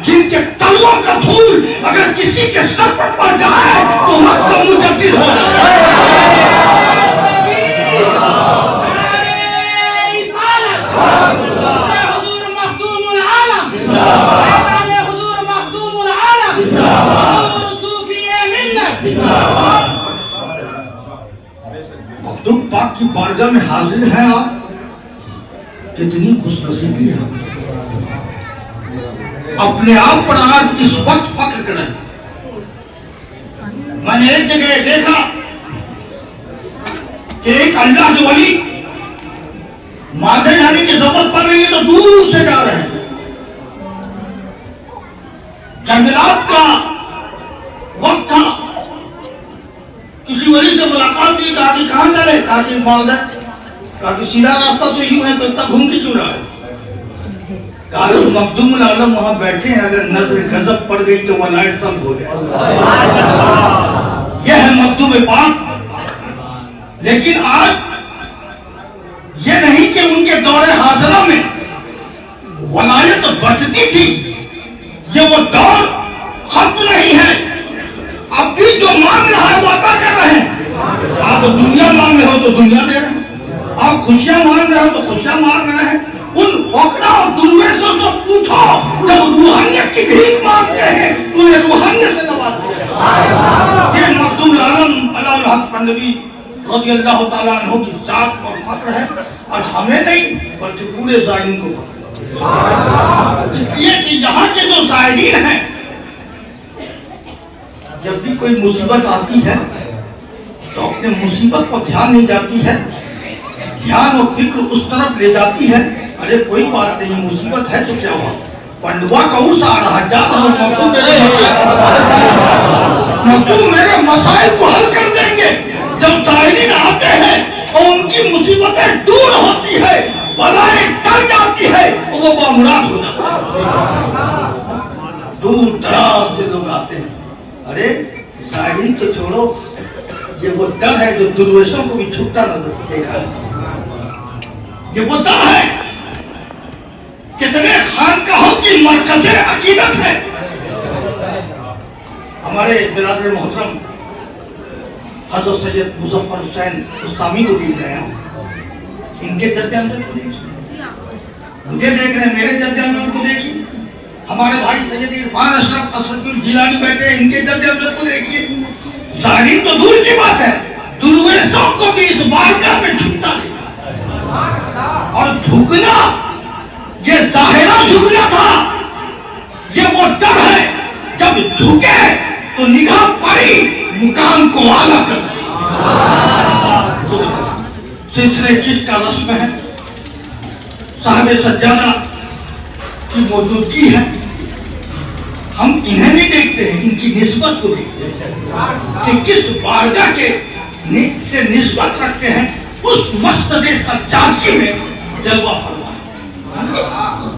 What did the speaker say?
جن کے تلووں کا دھول اگر کسی کے سر پر پڑ جائے تو وقت مجدد ہو مخدوم پاک کی بارگاہ میں حاضر ہیں آپ، کتنی خوش نصیبی ہے۔ اپنے آپ پر آج اس وقت فخر کریں۔ میں نے ایک جگہ دیکھا کہ ایک اللہ کے ولی مادے جانے کی ضرورت پڑ رہی ہے تو دور سے جا رہے ہیں، جنگلات کا وقت تھا، کسی ولی سے ملاقات کی، کہا کہ کہاں جا رہے؟ کہا کہ مالدہ، کہا کہ سیدھا راستہ تو یوں ہے تو اتنا گھوم کے کیوں رہا ہے؟ کہا کہ مخدوم العالم وہاں بیٹھے ہیں، اگر نظر غضب پڑ گئی تو وہ لائٹ سب ہو جائے۔ یہ ہے مخدوم پاک۔ لیکن آج یہ نہیں کہ ان کے دور حاضرہ میں ولایت بچتی تھی، یہ وہ دور ختم نہیں ہے۔ اب بھی جو مانگ رہا ہے وہ عطا کر رہے ہیں۔ آپ دنیا مانگ رہے ہو تو دنیا دے رہے ہیں، آپ خوشیاں مانگ رہے ہو تو خوشیاں مانگ رہے ہیں۔ ان وقرا اور درویشوں سے پوچھو، جب روحانیت کی بھیک مانگتے ہیں انہیں روحانیت سے نوازتے ہیں۔ یہ مخدوم العالم علاء الحق پنڈوی رضی اللہ تعالیٰ عنہ کی ذات پر فخر ہے، اور ہمیں نہیں بلکہ پورے زائرین کو فخر ہے۔ اس لیے کہ یہاں کے جو زائرین ہیں، جب بھی کوئی مصیبت آتی ہے تو اپنے مصیبت پر دھیان نہیں جاتی ہے، دھیان اور فکر اس طرف لے جاتی ہے، ارے کوئی بات نہیں، مصیبت ہے تو کیا ہوا، پنڈوا کا عرص آ رہا، جا رہا ہوں، مخدوم میرے مسائل کو حل کر دیں گے۔ جب زائرین آتے ہیں اور ان کی مصیبتیں دور ہوتی ہے، بلائیں ٹل جاتی ہے، وہ بامراد ہو جاتا ہے۔ دور دراز سے لوگ آتے ہیں، ارے زائرین تو چھوڑو، یہ وہ در ہے جو درویشوں کو بھی چھپتا نظر دیکھا ہے۔ یہ وہ در ہے، کتنے خانقاہوں کی مرکز عقیدت ہے۔ ہمارے برادر محترم حضرت سید مظفر حسین اسلامی کو دیکھ رہے ہیں، ان کے جد امجد کو دیکھیے، مجھے دیکھ رہے ہیں، میرے جد امجد کو دیکھیے، ہمارے بھائی سید عرفان اشرف اسد الجیلانی بیٹھے ہیں، ان کے جد امجد کو دیکھیے۔ زائرین تو دور کی بات ہے، درویشوں کو بھی اس بارگاہ میں جھکتا ہے، اور جھکنا یہ ظاہرہ جھکنا تھا، یہ وہ در ہے جب جھکے تو نگاہ پڑی مقام کو اعلیٰ کر سلسلے جس کا رسم ہے، صاحب سجادہ کی موجودگی ہے، ہم انہیں نہیں دیکھتے ہیں، ان کی نسبت کو دیکھتے ہیں کہ کس بارگاہ کے سے نسبت رکھتے ہیں، اس مسجد سجادی میں جلوہ